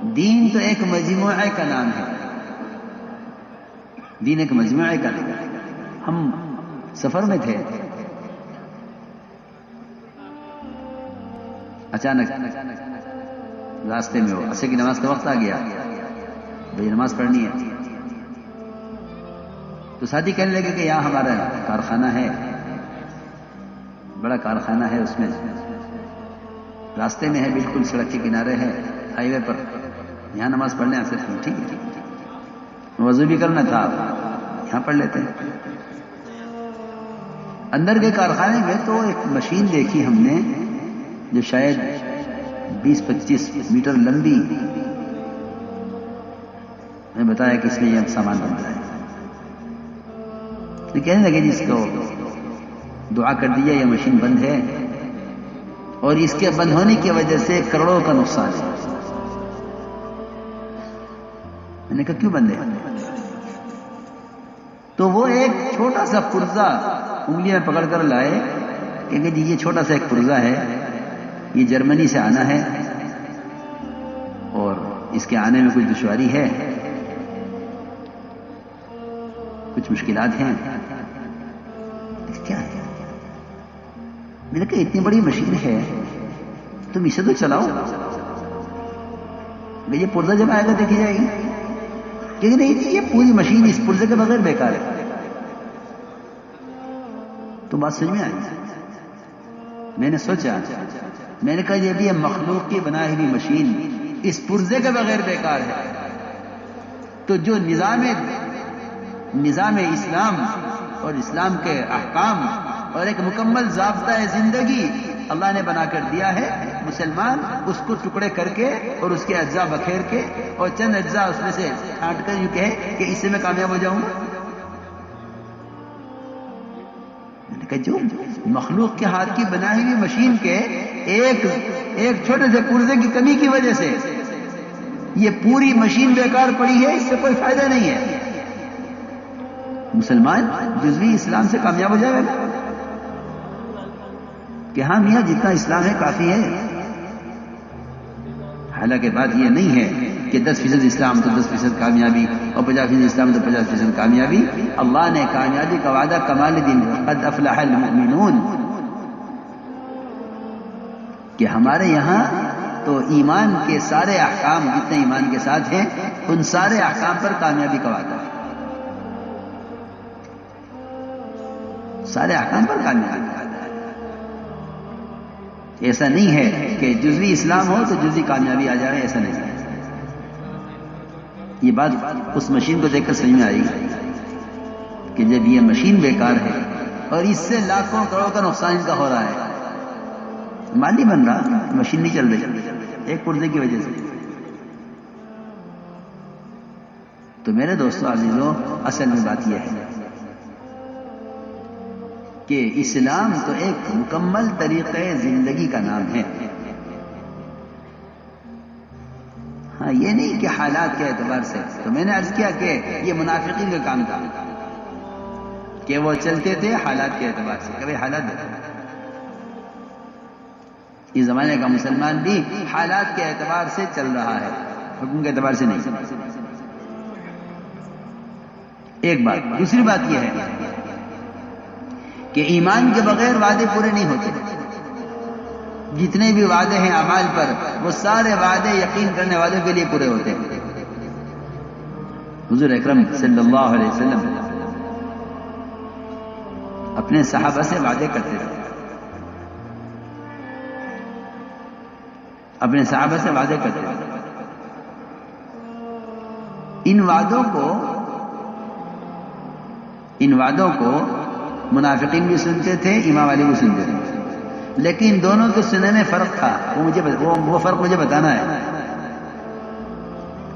دین تو ایک مجموعے کا نام ہے، دین ایک مجموعے کا نام ہے۔ ہم سفر میں تھے، اچانک راستے میں وہ عصر کی نماز کا وقت آ گیا، بھائی نماز پڑھنی ہے، تو ساتھی کہنے لگے کہ یہاں ہمارا کارخانہ ہے، بڑا کارخانہ ہے، اس میں راستے میں ہے، بالکل سڑک کے کنارے ہے، ہائی وے پر، یہاں نماز پڑھنے آ سکتے ہیں۔ ٹھیک ہے، وضو بھی کرنا تھا، یہاں پڑھ لیتے ہیں۔ اندر کے کارخانے میں تو ایک مشین دیکھی ہم نے جو شاید 20-25 میٹر لمبی، میں بتایا کہ اس میں یہ سامان بن رہا ہے، تو کہنے لگے جس کو دعا کر دیا یہ مشین بند ہے، اور اس کے بند ہونے کی وجہ سے کروڑوں کا نقصان ہے۔ میں نے کہا کیوں بند ہے؟ تو وہ ایک چھوٹا سا پرزہ انگلی میں پکڑ کر لائے کہ جی یہ چھوٹا سا ایک پرزہ ہے، یہ جرمنی سے آنا ہے اور اس کے آنے میں کچھ دشواری ہے، کچھ مشکلات ہیں۔ کیا ہے؟ میں نے کہا اتنی بڑی مشین ہے تم اسے تو چلاؤ، یہ پرزہ جب آئے گا دیکھی جائے گی، کہ نہیں یہ پوری مشین اس پرزے کے بغیر بیکار ہے۔ تو بات سمجھ میں آئی؟ میں نے سوچا، میں نے کہا یہ بھی مخلوق کی بنائی ہوئی مشین اس پرزے کے بغیر بیکار ہے، تو جو نظام اسلام اور اسلام کے احکام اور ایک مکمل ضابطہ زندگی اللہ نے بنا کر دیا ہے، مسلمان اس کو ٹکڑے کر کے اور اس کے اجزاء بکھیر کے اور چند اجزاء اس میں سے چھانٹ کر یوں کہے کہ اس سے میں کامیاب ہو جاؤں گا۔ میں نے کہا جو مخلوق کے ہاتھ کی بنائی ہوئی مشین کے ایک چھوٹے سے پرزے کی کمی کی وجہ سے یہ پوری مشین بیکار پڑی ہے، اس سے کوئی فائدہ نہیں ہے، مسلمان جزوی اسلام سے کامیاب ہو جائے گا کہ ہاں میاں جتنا اسلام ہے کافی ہے۔ حالانکہ بات یہ نہیں ہے کہ 10% اسلام تو 10% کامیابی اور 50% اسلام تو 50% کامیابی۔ اللہ نے کامیابی کا وعدہ کمال دین قد افلح المؤمنون کہ ہمارے یہاں تو ایمان کے سارے احکام جتنے ایمان کے ساتھ ہیں ان سارے احکام پر کامیابی کا وعدہ ہے، سارے احکام پر کامیابی کا وعدہ ہے۔ ایسا نہیں ہے کہ جزوی اسلام ہو تو جزوی کامیابی آ جائے، ایسا نہیں ہے۔ یہ بات اس مشین کو دیکھ کر سمجھ میں آئی کہ جب یہ مشین بیکار ہے اور اس سے لاکھوں کروڑوں کا نقصان ان کا ہو رہا ہے، مال نہیں بن رہا، مشین نہیں چل رہی ایک پرزے کی وجہ سے۔ تو میرے دوستو عزیزو، اصل میں بات یہ ہے کہ اسلام تو ایک مکمل طریقے زندگی کا نام ہے۔ ہاں یہ نہیں کہ حالات کے اعتبار سے، تو میں نے عرض کیا کہ یہ منافقین کا کام تھا کہ وہ چلتے تھے حالات کے اعتبار سے، کبھی حالات اس زمانے کا مسلمان بھی حالات کے اعتبار سے چل رہا ہے، حکم کے اعتبار سے نہیں۔ ایک بات، دوسری بات یہ ہے کہ ایمان کے بغیر وعدے پورے نہیں ہوتے۔ جتنے بھی وعدے ہیں اعمال پر، وہ سارے وعدے یقین کرنے والوں کے لیے پورے ہوتے ہیں۔ حضور اکرم صلی اللہ علیہ وسلم اپنے صحابہ سے وعدے کرتے تھے، اپنے صحابہ سے وعدے کرتے تھے۔ ان وعدوں کو منافقین بھی سنتے تھے، ایمان والے بھی سنتے تھے، لیکن دونوں کے سننے میں فرق تھا، وہ فرق مجھے بتانا ہے۔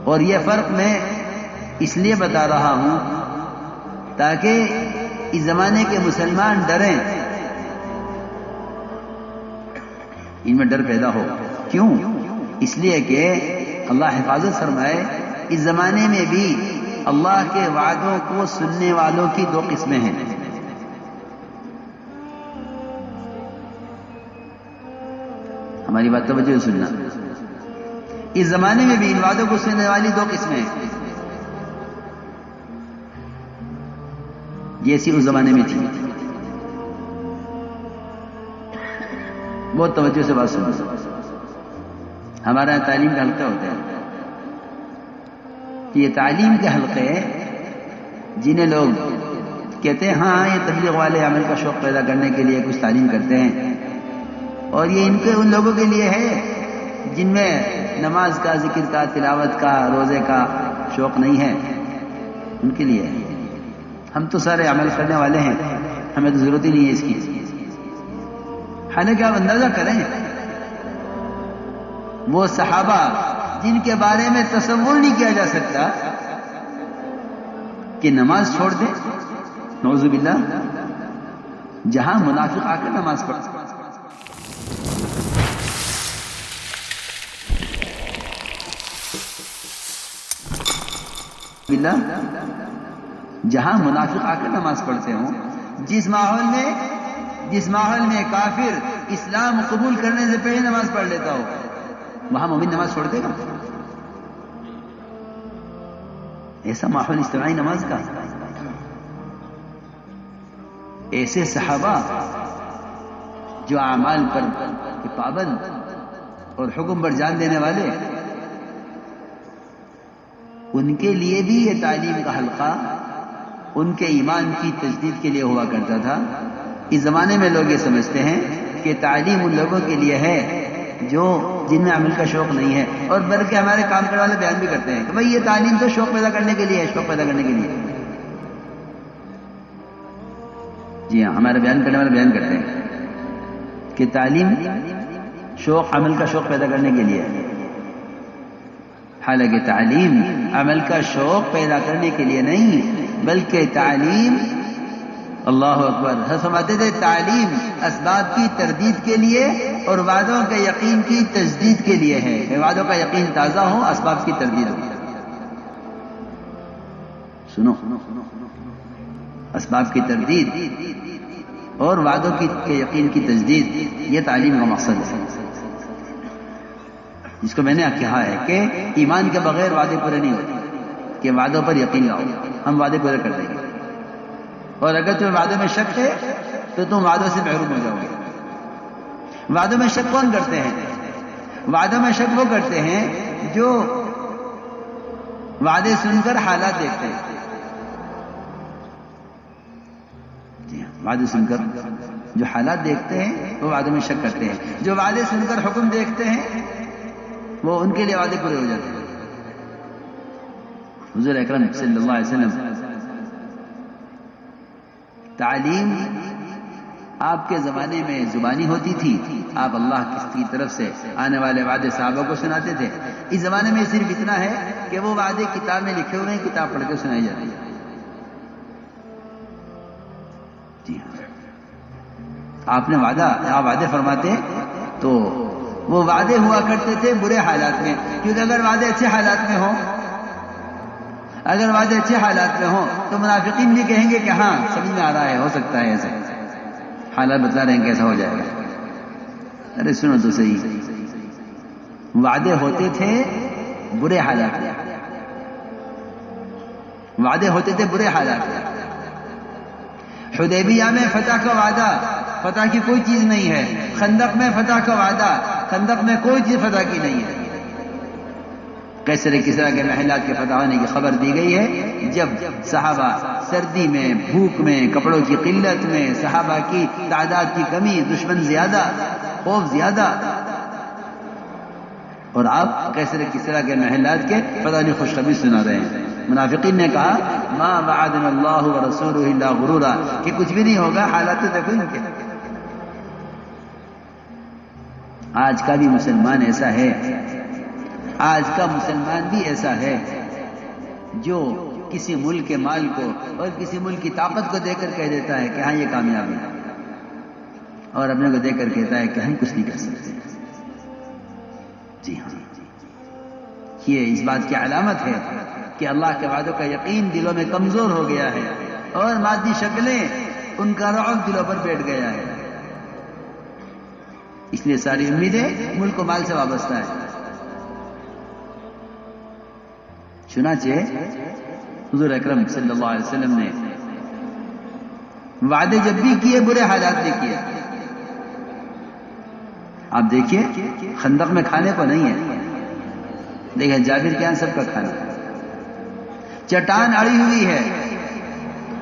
اور یہ فرق میں اس لیے بتا رہا ہوں تاکہ اس زمانے کے مسلمان ڈریں، ان میں ڈر پیدا ہو۔ کیوں؟ اس لیے کہ اللہ حفاظت فرمائے، اس زمانے میں بھی اللہ کے وعدوں کو سننے والوں کی دو قسمیں ہیں۔ ہماری بات توجہ سننا، اس زمانے میں بھی ان وعدوں کو سننے والی دو قسمیں ہیں، جیسی اس زمانے میں تھی. بہت توجہ سے بات سنو. ہمارا یہاں تعلیم کا حلقہ ہوتا ہے کہ یہ تعلیم کے حلقے جنہیں لوگ کہتے ہیں ہاں یہ تبلیغ والے عمل کا شوق پیدا کرنے کے لیے کچھ تعلیم کرتے ہیں، اور یہ ان لوگوں کے لیے ہے جن میں نماز کا، ذکر کا، تلاوت کا، روزے کا شوق نہیں ہے، ان کے لیے ہے. ہم تو سارے عمل کرنے والے ہیں، ہمیں تو ضرورت ہی نہیں ہے اس کی. حالانکہ آپ اندازہ کریں وہ صحابہ جن کے بارے میں تصور نہیں کیا جا سکتا کہ نماز چھوڑ دیں، نعوذ باللہ، جہاں منافق آ کر نماز پڑھتے باللہ، جہاں منافق آ کر نماز پڑھتے ہوں، جس ماحول میں کافر اسلام قبول کرنے سے پہلے نماز پڑھ لیتا ہو، وہاں مومن نماز چھوڑ دے گا؟ ایسا ماحول اجتماعی نماز کا. ایسے صحابہ جو اعمال پر پابند اور حکم پر جان دینے والے، ان کے لیے بھی یہ تعلیم کا حلقہ ان کے ایمان کی تجدید کے لیے ہوا کرتا تھا. اس زمانے میں لوگ یہ سمجھتے ہیں کہ تعلیم ان لوگوں کے لیے ہے جن میں عمل کا شوق نہیں ہے، اور بلکہ ہمارے کام کرنے والے بیان بھی کرتے ہیں کہ بھائی یہ تعلیم تو شوق پیدا کرنے کے لیے ہے، شوق پیدا کرنے کے لیے. جی ہاں، ہمارے بیان کرنے والے بیان کرتے ہیں کہ تعلیم عمل کا شوق پیدا کرنے کے لیے ہے. حالانکہ تعلیم عمل کا شوق پیدا کرنے کے لیے نہیں، بلکہ تعلیم، اللہ اکبر، فرماتے تھے تعلیم اسباب کی تردید کے لیے اور وعدوں کے یقین کی تجدید کے لیے ہے. وعدوں کا یقین تازہ ہو، اسباب کی تردید ہو. سنو، اسباب کی تردید اور وعدوں کے یقین کی تجدید، یہ تعلیم کا مقصد ہے، جس کو میں نے کہا ہے کہ ایمان کے بغیر وعدے پورے نہیں ہوتے، کہ وعدوں پر یقین لاؤ، ہم وعدے پورے کر دیں گے. اور اگر تمہیں وعدوں میں شک ہے تو تم وعدوں سے محروم ہو جاؤ گے. وعدوں میں شک کون کرتے ہیں؟ وعدوں میں شک وہ کرتے ہیں جو وعدے سن کر حالات دیکھتے ہیں. وعدے سن کر جو حالات دیکھتے ہیں وہ وعدوں میں شک کرتے ہیں. جو وعدے سن کر حکم دیکھتے ہیں وہ ان کے لیے وعدے پورے ہو جاتے ہیں. حضور اکرم صلی اللہ علیہ وسلم، تعلیم آپ کے زمانے میں زبانی ہوتی تھی، آپ اللہ کی طرف سے آنے والے وعدے صحابہ کو سناتے تھے. اس زمانے میں صرف اتنا ہے کہ وہ وعدے کتاب میں لکھے ہوئے ہیں، کتاب پڑھ کے سنائی جاتی ہے. جی ہاں، آپ وعدے فرماتے تو وہ وعدے ہوا کرتے تھے برے حالات میں، کیونکہ اگر وعدے اچھے حالات میں ہوں تو منافقین بھی کہیں گے کہ ہاں سمجھ میں آ رہا ہے، ہو سکتا ہے ایسا، حالات بتلا رہے ہیں کیسا ہو جائے گا. ارے سنو تو صحیح، وعدے ہوتے تھے برے حالات میں، حدیبیہ میں فتح کا وعدہ، فتح کی کوئی چیز نہیں ہے. خندق میں فتح کا وعدہ، خندق میں کوئی چیز فتح کی نہیں ہے. قیصر کسریٰ کے محلات کے فتح ہونے کی خبر دی گئی ہے جب صحابہ سردی میں، بھوک میں، کپڑوں کی قلت میں، صحابہ کی تعداد کی کمی، دشمن زیادہ، خوف زیادہ، اور آپ قیصر کسریٰ کے محلات کے فتح کی خوشخبری سنا رہے ہیں. منافقین نے کہا ما وعدنا اللہ ورسولہ الا غرورا، کہ کچھ بھی نہیں ہوگا، حالات تو دیکھو ان کے. آج کا بھی مسلمان ایسا ہے، آج کا مسلمان بھی ایسا ہے جو کسی ملک کے مال کو اور کسی ملک کی طاقت کو دیکھ کر کہہ دیتا ہے کہ ہاں یہ کامیابی ہے، اور اپنے کو دیکھ کر کہتا ہے کہ ہم کچھ نہیں کر سکتے. جی ہاں، یہ اس بات کی علامت ہے کہ اللہ کے وعدوں کا یقین دلوں میں کمزور ہو گیا ہے، اور مادی شکلیں ان کا رعب دلوں پر بیٹھ گیا ہے. اس لیے ساری امیدیں ملک و مال سے وابستہ ہے. چنانچہ حضور اکرم صلی اللہ علیہ وسلم نے وعدے جب بھی کیے برے حالات میں کیے. آپ دیکھیے خندق میں کھانے کو نہیں ہے، لیکن جابر کے یہاں سب کا کھانا. چٹان اڑی ہوئی ہے،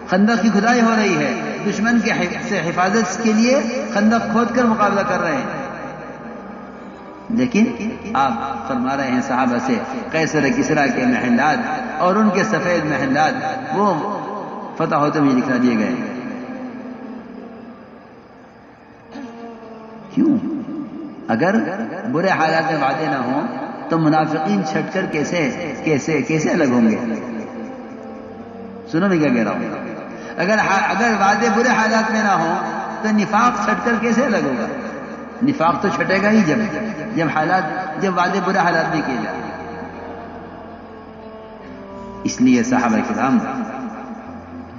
خندق کی کھدائی ہو رہی ہے، دشمن کے سے حفاظت کے لیے خندق کھود کر مقابلہ کر رہے ہیں، لیکن آپ فرما رہے ہیں صحابہ سے قیصر کسریٰ کے محلات اور ان کے سفید محلات وہ فتح ہوتے ہوئے دکھا دیے گئے. کیوں؟ اگر برے حالات میں وعدے نہ ہوں تو منافقین چھٹ کر کیسے الگ ہوں گے؟ سنو میں کیا کہہ رہا ہوں. اگر وعدے برے حالات میں نہ ہوں تو نفاق چھٹ کر کیسے الگ ہوگا؟ نفاق تو چھٹے گا ہی جب وعدے برے حالات میں کیے جائیں. اس لیے صحابہ کرام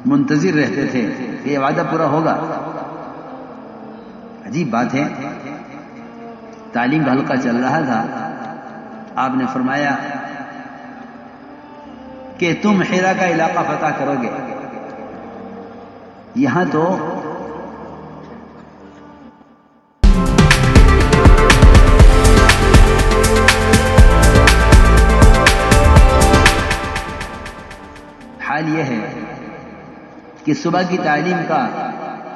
منتظر رہتے تھے کہ یہ وعدہ پورا ہوگا. عجیب بات ہے، تعلیم کا حلقہ چل رہا تھا، آپ نے فرمایا کہ تم حرا کا علاقہ فتح کرو گے. یہاں تو حال یہ ہے کہ صبح کی تعلیم کا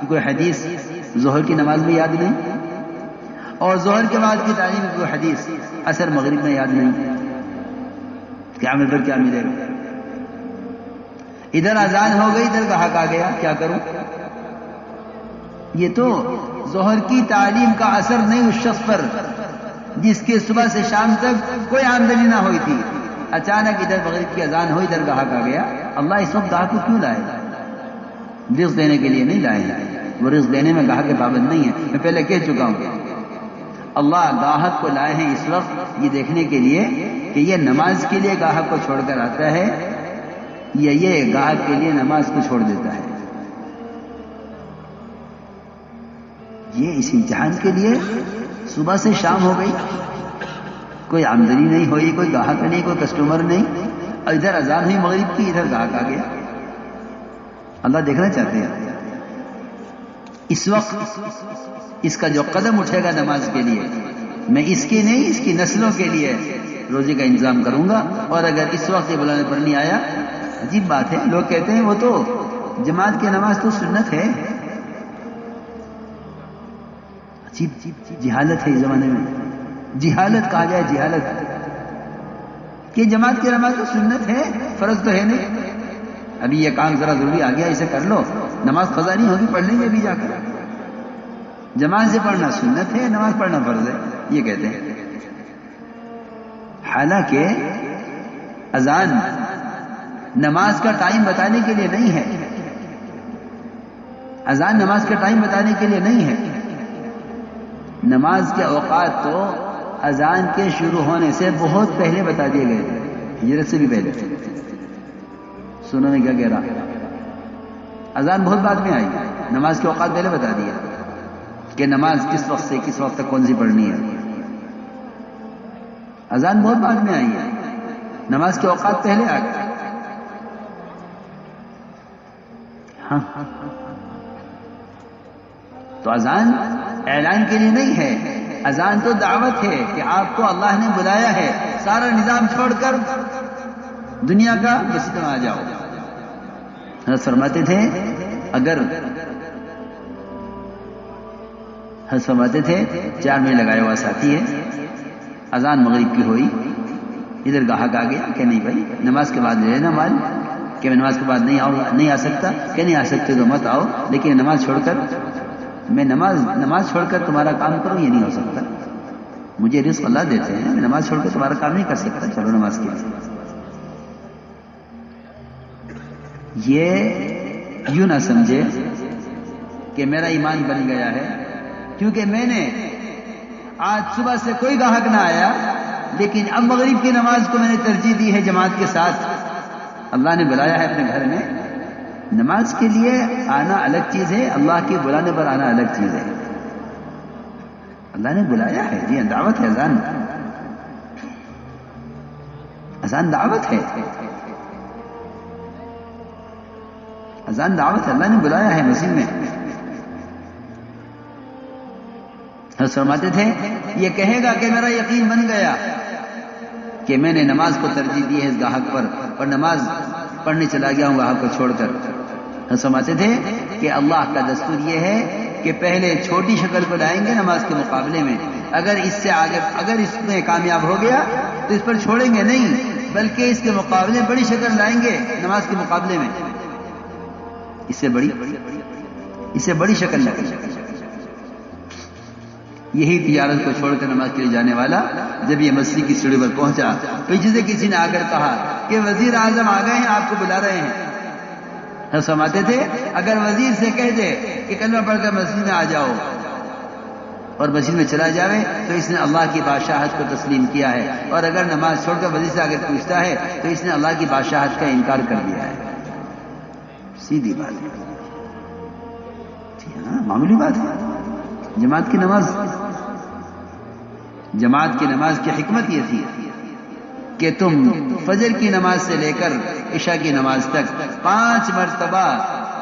کوئی حدیث ظہر کی نماز میں یاد نہیں، اور ظہر کے بعد کی تعلیم کی کوئی حدیث عصر مغرب میں یاد نہیں. کیا ملے گا؟ ادھر اذان ہو گئی، ادھر کا حق آ گیا، کیا کروں؟ یہ تو ظہر کی تعلیم کا اثر نہیں اس شخص پر جس کے صبح سے شام تک کوئی آمدنی نہ ہوئی تھی، اچانک ادھر مغرب کی اذان ہوئی، ادھر کا حق آ گیا. اللہ اس وقت گاہک کو کیوں لائے؟ رزق دینے کے لیے نہیں لائے ہیں، وہ رزق دینے میں گاہک کے پابند نہیں ہے. میں پہلے کہہ چکا ہوں اللہ گاہک کو لائے ہیں اس وقت یہ دیکھنے کے لیے کہ یہ نماز کے لیے گاہک کو چھوڑ کر آتا ہے یا یہ گاہک کے لیے نماز کو چھوڑ دیتا ہے. یہ اس امتحان کے لیے صبح سے شام ہو گئی، کوئی آمدنی نہیں ہوئی، کوئی گاہک نہیں، کوئی کسٹمر نہیں، اور ادھر اذان ہوئی مغرب کی، ادھر گاہک آ گیا. اللہ دیکھنا چاہتے ہیں اس وقت اس کا جو قدم اٹھے گا نماز کے لیے، میں اس کی نہیں اس کی نسلوں کے لیے روزی کا انتظام کروں گا. اور اگر اس وقت یہ بلانے پر نہیں آیا، عجیب بات ہے، لوگ کہتے ہیں وہ تو جماعت کی نماز تو سنت ہے. عجیب جہالت ہے اس زمانے میں، جہالت کہا جائے جہالت کہ جماعت کی نماز تو سنت ہے، فرض تو ہے نہیں. ابھی یہ کام ذرا ضروری آ گیا، اسے کر لو، نماز قضا نہیں ہوگی، پڑھ لیں گے ابھی جا کر. جماعت سے پڑھنا سنت ہے، نماز پڑھنا فرض ہے، یہ کہتے ہیں. حالانکہ اذان نماز کا ٹائم بتانے کے لیے نہیں ہے، اذان نماز کا ٹائم بتانے کے لیے نہیں ہے. نماز کے اوقات تو اذان کے شروع ہونے سے بہت پہلے بتا دیے گئے تھے، ہجرت سے بھی پہلے. سنو میں کیا کہہ رہا، اذان بہت بعد میں آئی، نماز کے اوقات پہلے بتا دیا کہ نماز کس وقت سے کس وقت تک کون سی پڑھنی ہے. اذان بہت بعد میں آئی ہے، نماز کے اوقات پہلے آ گئے. ہاں تو اذان اعلان کے لیے نہیں ہے، اذان تو دعوت ہے کہ آپ کو اللہ نے بلایا ہے، سارا نظام چھوڑ کر دنیا کا مسجد میں آ جاؤ. حضرت فرماتے تھے فرماتے تھے 4 مہینے لگایا ہوا ساتھی ہے، اذان مغرب کی ہوئی، ادھر گاہک آ گیا کہ نہیں بھائی نماز کے بعد لے لینا مال، کہ میں نماز کے بعد نہیں آ سکتا، کہ نہیں آ سکتے تو مت آؤ، لیکن نماز چھوڑ کر تمہارا کام کروں یہ نہیں ہو سکتا. مجھے رزق اللہ دیتے ہیں، میں نماز چھوڑ کر تمہارا کام نہیں کر سکتا، چلو نماز کے لیے. یہ یوں نہ سمجھے کہ میرا ایمان بن گیا ہے کیونکہ میں نے آج صبح سے کوئی گاہک نہ آیا، لیکن اب مغرب کی نماز کو میں نے ترجیح دی ہے جماعت کے ساتھ. اللہ نے بلایا ہے اپنے گھر میں، نماز کے لیے آنا الگ چیز ہے، اللہ کے بلانے پر آنا الگ چیز ہے. اللہ نے بلایا ہے، جی دعوت ہے. اذان دعوت ہے، اذان دعوت ہے، اللہ نے بلایا ہے مسجد میں۔ حضرت فرماتے تھے یہ کہے گا کہ میرا یقین بن گیا کہ میں نے نماز کو ترجیح دی ہے اس گاہک پر، اور نماز پڑھنے چلا گیا ہوں گاہک کو چھوڑ کر۔ حضرت فرماتے تھے کہ اللہ کا دستور یہ ہے کہ پہلے چھوٹی شکل کو لائیں گے نماز کے مقابلے میں، اگر اس سے آگے اگر اس میں کامیاب ہو گیا تو اس پر چھوڑیں گے نہیں، بلکہ اس کے مقابلے بڑی شکل لائیں گے نماز کے مقابلے میں، اس سے بڑی شکل لگے۔ یہی تجارت کو چھوڑ کر نماز کے لیے جانے والا جب یہ مسجد کی سیڑھی پر پہنچا پیچھے سے کسی نے آ کر کہا کہ وزیر اعظم آ گئے ہیں، آپ کو بلا رہے ہیں۔ ہم سماتے تھے اگر وزیر سے کہہ دے کہ کلمہ پڑھ کر مسجد میں آ جاؤ اور مسجد میں چلا جاوے تو اس نے اللہ کی بادشاہت کو تسلیم کیا ہے، اور اگر نماز چھوڑ کر وزیر سے اگر پوچھتا ہے تو اس نے اللہ کی بادشاہت کا انکار کر دیا ہے۔ سیدھی بات ہے، ہاں معمولی بات ہے۔ جماعت کی نماز کی حکمت یہ تھی کہ تم فجر کی نماز سے لے کر عشاء کی نماز تک 5 مرتبہ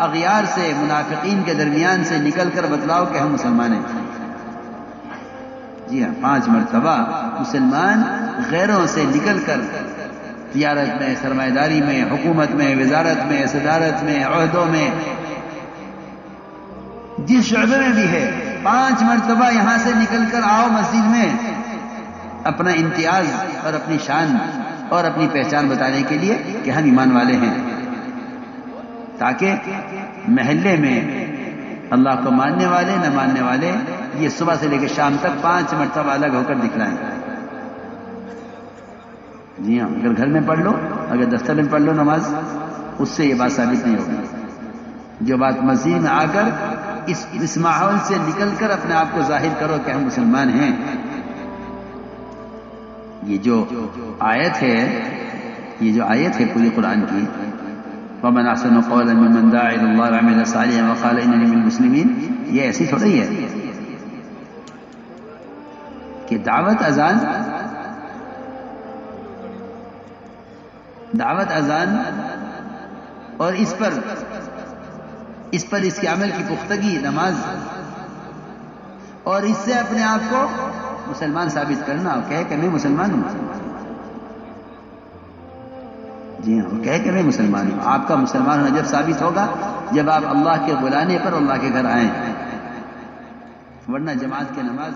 اغیار سے منافقین کے درمیان سے نکل کر بتلاؤ کہ ہم مسلمان ہیں۔ جی ہاں، 5 مرتبہ مسلمان غیروں سے نکل کر تجارت میں، سرمایہ داری میں، حکومت میں، وزارت میں، صدارت میں، عہدوں میں، جس شعبے میں بھی ہے 5 مرتبہ یہاں سے نکل کر آؤ مسجد میں اپنا امتیاز اور اپنی شان اور اپنی پہچان بتانے کے لیے کہ ہم ایمان والے ہیں، تاکہ محلے میں اللہ کو ماننے والے نہ ماننے والے یہ صبح سے لے کے شام تک 5 مرتبہ الگ ہو کر دکھلائیں۔ جی ہاں، اگر گھر میں پڑھ لو، اگر دفتر میں پڑھ لو نماز، اس سے یہ بات ثابت نہیں ہوگی۔ جو بات مسجد میں آ کر اس ماحول سے نکل کر اپنے آپ کو ظاہر کرو کہ ہم مسلمان ہیں، یہ جو آیت ہے پوری قرآن کی، وَمَنْ أَحْسَنُ قَوْلًا مِّمَّنْ دَعَا إِلَى اللَّهِ وَعَمِلَ صَالِحًا وَقَالَ إِنَّنِي مِنَ الْمُسْلِمِينَ، یہ ایسی تھوڑی ہے کہ دعوت اذان اور اس پر اس کے عمل کی پختگی نماز، اور اس سے اپنے آپ کو مسلمان ثابت کرنا اور کہے کہ میں مسلمان ہوں۔ جی ہاں، کہے کہ میں مسلمان ہوں۔ آپ کا مسلمان ہونا جب ثابت ہوگا جب آپ اللہ کے بلانے پر اللہ کے گھر آئیں، ورنہ جماعت کی نماز